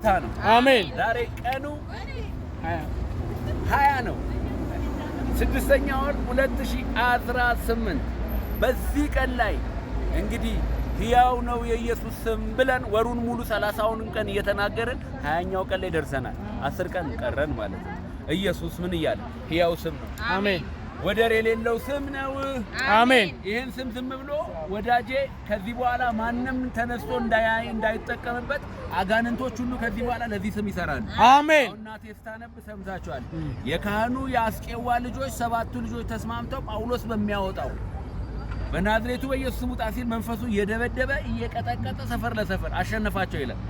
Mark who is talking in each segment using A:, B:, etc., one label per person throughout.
A: ጌታ ነው።
B: አሜን።
A: ዛሬ ቀኑ 20 ነው 6ኛ ወር 2018 በዚህ ቀን ላይ እንግዲህ ሕያው ነው የኢየሱስ ስም ብለን ወሩን ሙሉ 30ውን ቀን እየተናገርን 20ኛው ቀን ላይ ደርሰናል። 10 ቀን ቀረን ማለት ነው። ኢየሱስ ምን እያለ ሕያው ስም ነው።
B: አሜን።
A: ወደር የሌለው ስም ነው።
B: አሜን።
A: ይህን ስም ዝም ብሎ ወዳጄ ከዚህ በኋላ ማንም ተነስቶ እንዳይጠቀምበት አጋንንቶች ሁሉ ከዚህ በኋላ ለዚህ ስም ይሰራሉ።
B: አሜን።
A: እናቴ ስታነብ ሰምታችኋል። የካህኑ የአስቄዋ ልጆች 7ቱ ልጆች ተስማምተው ጳውሎስ በሚያወጣው በናዝሬቱ በኢየሱስ ስም ውጣ ሲል መንፈሱ እየደበደበ እየቀጠቀጠ ሰፈር ለሰፈር አሸነፋቸው ይላል።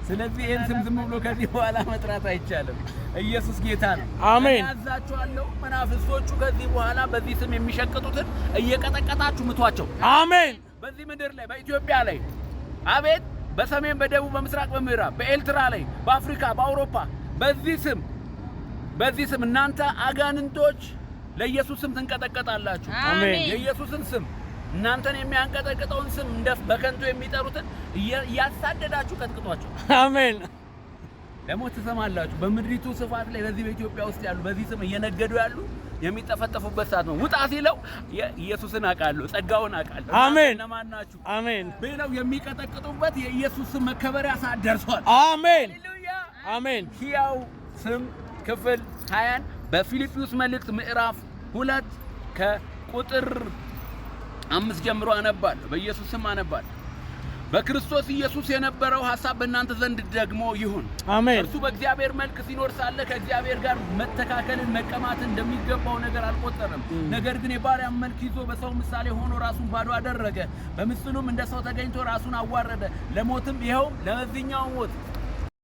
A: ስለዚህ ይህን ስም ዝም ብሎ ከዚህ በኋላ መጥራት አይቻልም። ኢየሱስ ጌታ ነው።
B: አሜን።
A: ያዛችኋለሁ መናፍስቶቹ ከዚህ በኋላ በዚህ ስም የሚሸቅጡትን እየቀጠቀጣችሁ ምቷቸው።
B: አሜን።
A: በዚህ ምድር ላይ በኢትዮጵያ ላይ አቤት፣ በሰሜን በደቡብ በምስራቅ በምዕራብ በኤርትራ ላይ በአፍሪካ በአውሮፓ በዚህ ስም እናንተ አጋንንቶች ለኢየሱስ ስም ትንቀጠቀጣላችሁ።
B: አሜን።
A: የኢየሱስን ስም እናንተን የሚያንቀጠቅጠውን ስም በከንቱ የሚጠሩትን እያሳደዳችሁ ቀጥቅጧቸው።
B: አሜን።
A: ደግሞ ትሰማላችሁ። በምድሪቱ ስፋት ላይ በዚህ በኢትዮጵያ ውስጥ ያሉ በዚህ ስም እየነገዱ ያሉ የሚጠፈጠፉበት ሰዓት ነው። ውጣ ሲለው ኢየሱስን አውቃለሁ፣ ጸጋውን አውቃለሁ።
B: አሜን።
A: እነማን ናችሁ?
B: አሜን
A: ብለው የሚቀጠቅጡበት የኢየሱስ ስም መከበሪያ ሰዓት ደርሷል።
B: አሜን።
A: ሃሌሉያ።
B: አሜን።
A: ሕያው ስም ክፍል 20 በፊልጵስዩስ መልእክት ምዕራፍ 2 ከቁጥር 5 ጀምሮ አነባለሁ። በኢየሱስ ስም አነባለሁ። በክርስቶስ ኢየሱስ የነበረው ሐሳብ በእናንተ ዘንድ ደግሞ ይሁን።
B: አሜን።
A: እርሱ በእግዚአብሔር መልክ ሲኖር ሳለ ከእግዚአብሔር ጋር መተካከልን መቀማትን እንደሚገባው ነገር አልቆጠረም። ነገር ግን የባሪያን መልክ ይዞ በሰው ምሳሌ ሆኖ ራሱን ባዶ አደረገ። በምስሉም እንደ ሰው ተገኝቶ ራሱን አዋረደ፣ ለሞትም ይኸውም ለመዝኛው ሞት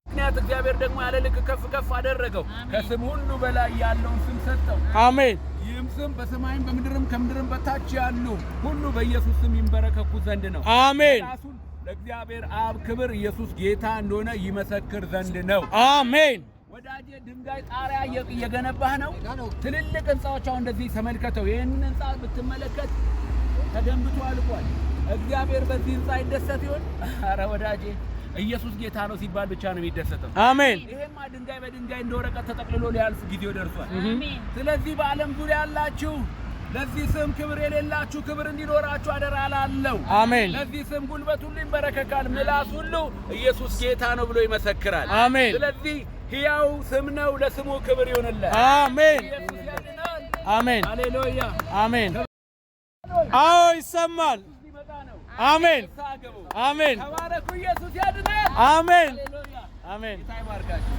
A: ምክንያት እግዚአብሔር ደግሞ ያለ ልክ ከፍ ከፍ አደረገው፣ ከስም ሁሉ በላይ ያለውን ስም ሰጠው።
B: አሜን።
A: ይህም ስም በሰማይም በምድርም ከምድርም በታች ያሉ ሁሉ በኢየሱስ ስም ይንበረከኩ ዘንድ ነው።
B: አሜን።
A: ራሱን ለእግዚአብሔር አብ ክብር ኢየሱስ ጌታ እንደሆነ ይመሰክር ዘንድ ነው።
B: አሜን።
A: ወዳጄ ድንጋይ ጣሪያ እየገነባህ ነው። ትልልቅ ህንጻዎች አሁን እንደዚህ ተመልከተው። ይህንን ህንጻ ብትመለከት ተገንብቶ አልቋል። እግዚአብሔር በዚህ ህንጻ ይደሰት ይሆን? ኧረ ወዳጄ ኢየሱስ ጌታ ነው ሲባል ብቻ ነው የሚደሰተው።
B: አሜን።
A: ይሄማ ድንጋይ በድንጋይ እንደ ወረቀት ተጠቅልሎ ሊያልፍ ጊዜው ደርሷል። ስለዚህ በዓለም ዙሪያ ያላችሁ ለዚህ ስም ክብር የሌላችሁ ክብር እንዲኖራችሁ አደራ እላለሁ።
B: አሜን።
A: ለዚህ ስም ጉልበት ሁሉ ይንበረከካል፣ ምላስ ሁሉ ኢየሱስ ጌታ ነው ብሎ ይመሰክራል።
B: አሜን።
A: ስለዚህ ሕያው ስም ነው፣ ለስሙ ክብር ይሁንለት።
B: አሜን።
A: ኢየሱስ ያድናል።
B: አሜን።
A: ሃሌሉያ።
B: አሜን። አዎ ይሰማል። አሜን። አሜን።
A: ተባረኩ። ኢየሱስ ያድናል።
B: አሜን።
A: ሃሌሉያ።
B: አሜን።
A: ጌታ ይባርካችሁ።